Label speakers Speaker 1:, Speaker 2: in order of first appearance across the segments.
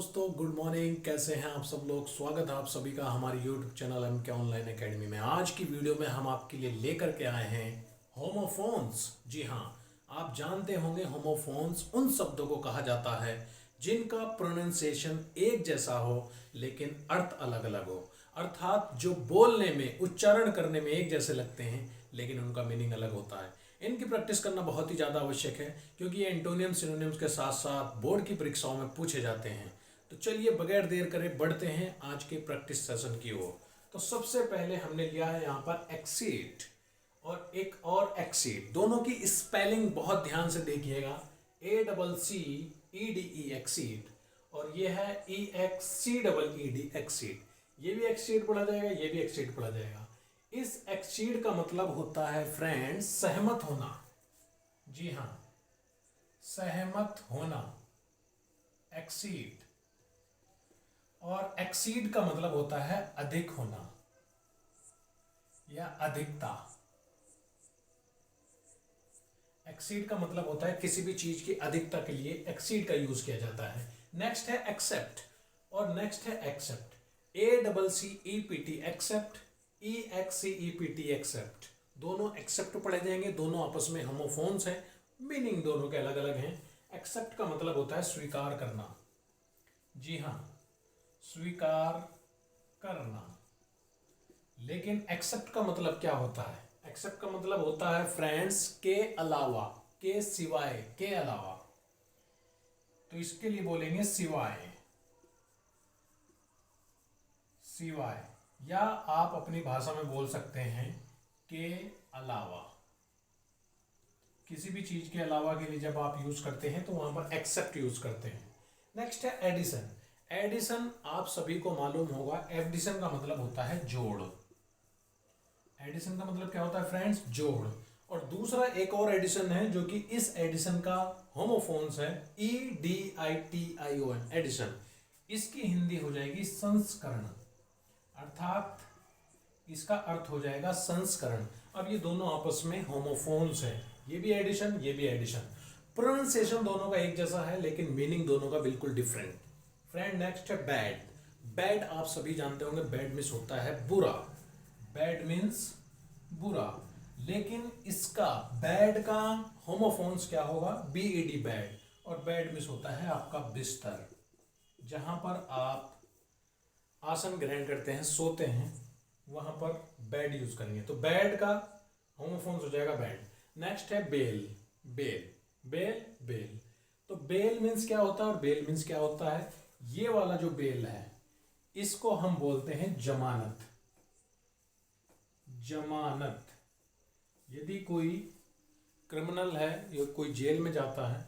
Speaker 1: दोस्तों, good morning. कैसे हैं आप सब लोग? स्वागत है आप सभी का हमारे YouTube channel MK online academy में। आज की वीडियो में हम आपके लिए लेकर के आए हैं होमोफोन्स। जी हाँ, आप जानते होंगे होमोफोन्स उन शब्दों को कहा जाता है जिनका प्रोनाउंसिएशन एक जैसा हो लेकिन अर्थ अलग अलग हो, अर्थात जो बोलने में उच्चारण करने में एक जैसे लगते हैं लेकिन उनका मीनिंग अलग होता है। इनकी प्रैक्टिस करना बहुत ही ज़्यादा आवश्यक है क्योंकि ये एंटोनियम सिनोनिम्स के साथ साथ बोर्ड की परीक्षाओं में पूछे जाते हैं। तो चलिए बगैर देर करे बढ़ते हैं आज के प्रैक्टिस सेशन की ओर। तो सबसे पहले हमने लिया है यहाँ पर एक्सीड और एक और एक्सीड। दोनों की स्पेलिंग बहुत ध्यान से देखिएगा, ACCEDE एक्सीड, और ये है EXCEED एक्सीड। ये भी एक्सीड पढ़ा जाएगा, ये भी एक्सीड पढ़ा जाएगा। इस एक्सीड का मतलब होता है फ्रेंड्स सहमत होना। जी हाँ, सहमत होना, एक्सीड। और एक्सीड का मतलब होता है अधिक होना या अधिकता। एक्सीड का मतलब होता है किसी भी चीज की अधिकता के लिए एक्सीड का यूज किया जाता है। नेक्स्ट है एक्सेप्ट और नेक्स्ट है accept. ACCEPT accept, EXCEPT except. दोनों एक्सेप्ट पढ़े जाएंगे, दोनों आपस में होमोफोन्स हैं, मीनिंग दोनों के अलग अलग हैं। एक्सेप्ट का मतलब होता है स्वीकार करना। जी हाँ, स्वीकार करना। लेकिन एक्सेप्ट का मतलब क्या होता है? एक्सेप्ट का मतलब होता है फ्रेंड्स के अलावा, के सिवाय, के अलावा। तो इसके लिए बोलेंगे सिवाय, सिवाय, या आप अपनी भाषा में बोल सकते हैं के अलावा। किसी भी चीज के अलावा के लिए जब आप यूज करते हैं तो वहां पर एक्सेप्ट यूज करते हैं। नेक्स्ट है एडिशन। एडिशन आप सभी को मालूम होगा, एडिशन का मतलब होता है जोड़। एडिशन का मतलब क्या होता है फ्रेंड्स? जोड़। और दूसरा एक और एडिशन है जो कि इस एडिशन का होमोफोन्स है, EDITION एडिशन। इसकी हिंदी हो जाएगी संस्करण, अर्थात इसका अर्थ हो जाएगा संस्करण। अब ये दोनों आपस में होमोफोन्स है, ये भी एडिशन, ये भी एडिशन। प्रोनाउंसिएशन दोनों का एक जैसा है लेकिन मीनिंग दोनों का बिल्कुल डिफरेंट। फ्रेंड नेक्स्ट है बैड। बैड आप सभी जानते होंगे, बैड मीन्स होता है बुरा। बैड मीन्स बुरा, लेकिन इसका बैड का होमोफोन्स क्या होगा? BED bad. और बैड मीन्स होता है आपका बिस्तर, जहां पर आप आसन ग्रहण करते हैं, सोते हैं, वहां पर बेड यूज करेंगे। तो बेड का होमोफोन्स हो जाएगा बेड। नेक्स्ट है बेल। Bell, bell, bell. तो बेल मीन्स क्या होता है और बेल मीन्स क्या होता है? ये वाला जो बेल है इसको हम बोलते हैं जमानत। जमानत। यदि कोई क्रिमिनल है या कोई जेल में जाता है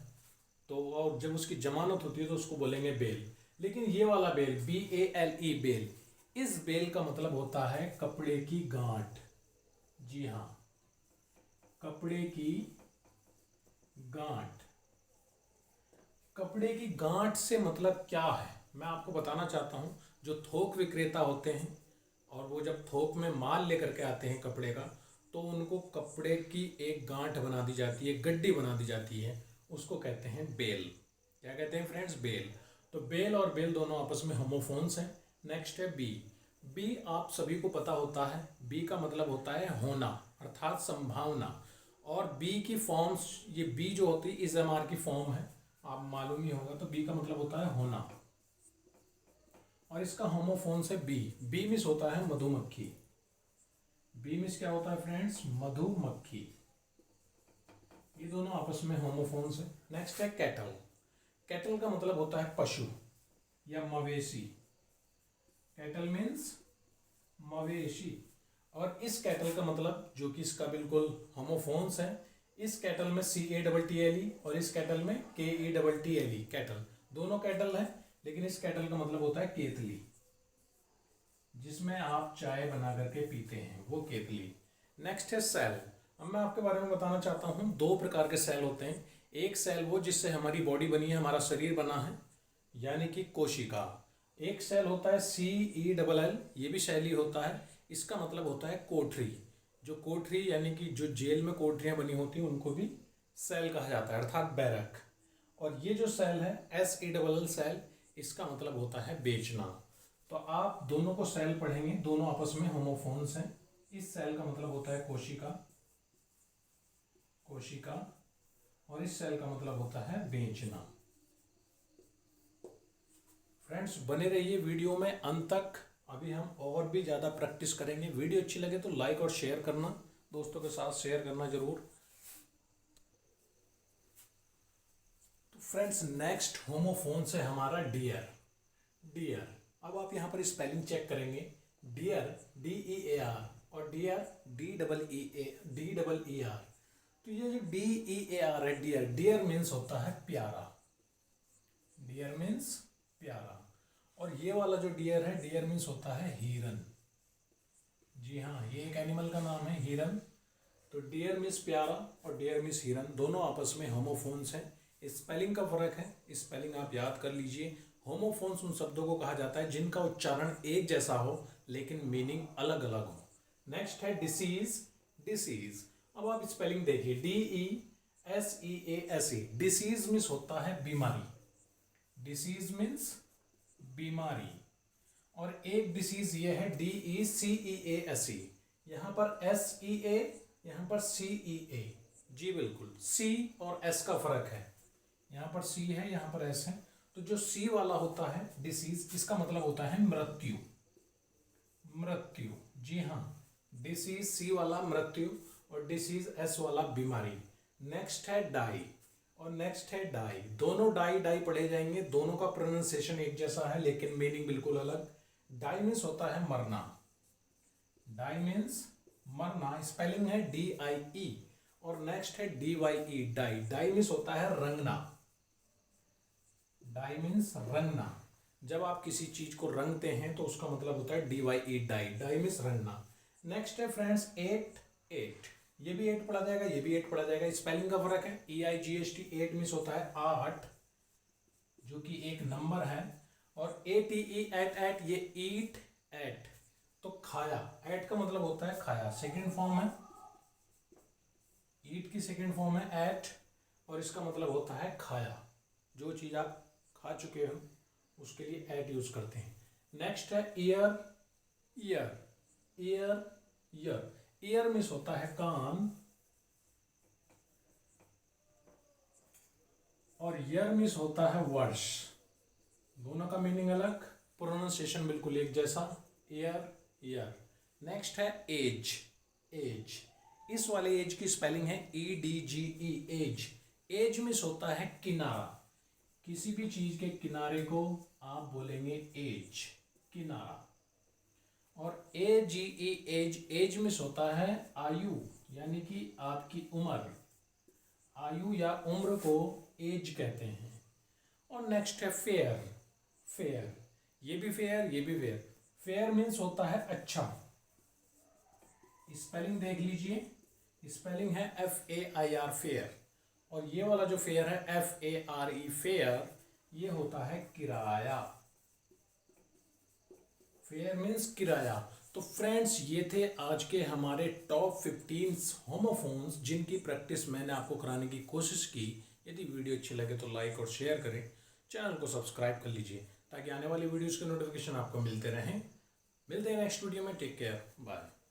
Speaker 1: तो और जब उसकी जमानत होती है तो उसको बोलेंगे बेल। लेकिन ये वाला बेल, BALE बेल, इस बेल का मतलब होता है कपड़े की गांठ। जी हाँ, कपड़े की गांठ। कपड़े की गांठ से मतलब क्या है मैं आपको बताना चाहता हूं। जो थोक विक्रेता होते हैं और वो जब थोक में माल लेकर के आते हैं कपड़े का, तो उनको कपड़े की एक गांठ बना दी जाती है, गड्डी बना दी जाती है, उसको कहते हैं बेल। क्या कहते हैं फ्रेंड्स? बेल। तो बेल और बेल दोनों आपस में होमोफोन्स हैं। नेक्स्ट है बी। बी आप सभी को पता होता है, बी का मतलब होता है होना, अर्थात संभावना। और बी की फॉर्म्स, ये बी जो होती है इस MR की फॉर्म है, आप मालूम ही होगा। तो बी का मतलब होता है होना और इसका होमोफोन्स है बी। बी मिस होता है मधुमक्खी। बी मिस क्या होता है फ्रेंड्स? मधुमक्खी। ये दोनों आपस में होमोफोन्स है। नेक्स्ट है कैटल। कैटल का मतलब होता है पशु या मवेशी। कैटल मीन्स मवेशी। और इस कैटल का मतलब जो कि इसका बिल्कुल होमोफोन्स है, इस कैटल में CATTLE और इस कैटल में KETTLE। कैटल, दोनों कैटल है, लेकिन इस कैटल का मतलब होता है केतली, जिसमें आप चाय बना करके पीते हैं, वो केतली। नेक्स्ट है सेल। अब मैं आपके बारे में बताना चाहता हूँ, दो प्रकार के सेल होते हैं। एक सेल वो जिससे हमारी बॉडी बनी है, हमारा शरीर बना है, यानी कि कोशिका। एक सेल होता है CELL, ये भी सेल ही होता है। इसका मतलब होता है कोठरी। जो कोठरी यानी कि जो जेल में कोठरियाँ बनी होती हैं उनको भी सेल कहा जाता है, अर्थात बैरक। और ये जो सेल है SELL सेल, इसका मतलब होता है बेचना। तो आप दोनों को सेल पढ़ेंगे, दोनों आपस में होमोफोन्स हैं। इस सेल का मतलब होता है कोशिका, कोशिका, और इस सेल का मतलब होता है बेचना। फ्रेंड्स बने रहिए वीडियो में अंत तक, अभी हम और भी ज़्यादा प्रैक्टिस करेंगे। वीडियो अच्छी लगे तो लाइक और शेयर करना, दोस्तों के साथ शेयर करना जरूर। तो फ्रेंड्स नेक्स्ट होमोफोन्स है हमारा डियर। डियर, अब आप यहाँ पर स्पेलिंग चेक करेंगे। डियर DEAR और डियर DEER। तो ये जो DEAR है डियर, डियर मीन्स होता है प्यारा, डियर मीन्स प्यारा। और ये वाला जो डियर है, डियर मीन्स होता है हिरन। जी हाँ, ये एक एनिमल का नाम है हिरन। तो डियर मीन्स प्यारा और डियर मीन्स हिरन, दोनों आपस में होमोफोन्स हैं। स्पेलिंग का फर्क है, स्पेलिंग आप याद कर लीजिए। होमोफोन्स उन शब्दों को कहा जाता है जिनका उच्चारण एक जैसा हो लेकिन मीनिंग अलग अलग हो। नेक्स्ट है डिसीज। डिसीज, अब आप स्पेलिंग देखिए, DESEASE। डिसीज मीन्स होता है बीमारी, डिसीज मीन्स बीमारी। और एक डिसीज ये है DECEASE, यहाँ पर SEA, यहाँ पर CEA। जी बिल्कुल, C और S का फर्क है, यहाँ पर C है, यहाँ पर S है। तो जो C वाला होता है डिसीज, इसका मतलब होता है मृत्यु, मृत्यु। जी हाँ, डिसीज C वाला मृत्यु और डिसीज S वाला बीमारी। नेक्स्ट है डाई और नेक्स्ट है डाई, दोनों डाई डाई पढ़े जाएंगे, दोनों का प्रोनाउंसिएशन एक जैसा है लेकिन मीनिंग बिल्कुल अलग। डाई मीन्स होता है मरना, डाई मीन्स मरना, स्पेलिंग है DIE। और नेक्स्ट है DYE, डाई। डाई मीन्स होता है रंगना, डाई मीन्स रंगना। जब आप किसी चीज को रंगते हैं तो उसका मतलब होता है DYE, डाई। डाई मीन्स रंगना। नेक्स्ट है फ्रेंड्स एट। एट, ये भी 8 पढ़ा जाएगा, ये भी 8 पढ़ा जाएगा। स्पेलिंग का फर्क है, EIGHT। 8 मीन्स होता है 8, जो कि एक नंबर है। और ATE, एट, ये ईट, एट, तो खाया। एट का मतलब होता है खाया, सेकेंड फॉर्म है, ईट की सेकेंड फॉर्म है एट, और इसका मतलब होता है खाया। जो चीज़ आप खा चुके हो उसके लिए एट यूज करते हैं। नेक्स्ट है year. Year, year, year. Year means होता है कान, और ईयर मीन्स होता है वर्ष। दोनों का मीनिंग अलग, प्रोनाउंसिएशन बिल्कुल एक जैसा, ईयर, ईयर। नेक्स्ट है एज। एज, इस वाले एज की स्पेलिंग है EDGE, एज। एज मीन्स होता है किनारा, किसी भी चीज के किनारे को आप बोलेंगे एज, किनारा। और AGE, एज, एज मीन्स होता है आयु, यानी कि आपकी उम्र। आयु या उम्र को एज कहते हैं। और नेक्स्ट है फेयर। फेयर, ये भी फेयर, ये भी फेयर। फेयर मीन्स होता है अच्छा, स्पेलिंग देख लीजिए, स्पेलिंग है FAIR, फेयर। और ये वाला जो फेयर है FARE, फेयर, ये होता है किराया। फेयर मीन्स किराया। तो फ्रेंड्स ये थे आज के हमारे टॉप 15 होमोफोन्स जिनकी प्रैक्टिस मैंने आपको कराने की कोशिश की। यदि वीडियो अच्छी लगे तो लाइक और शेयर करें, चैनल को सब्सक्राइब कर लीजिए ताकि आने वाली वीडियोस के नोटिफिकेशन आपको मिलते रहें। मिलते हैं नेक्स्ट वीडियो में, टेक केयर, बाय।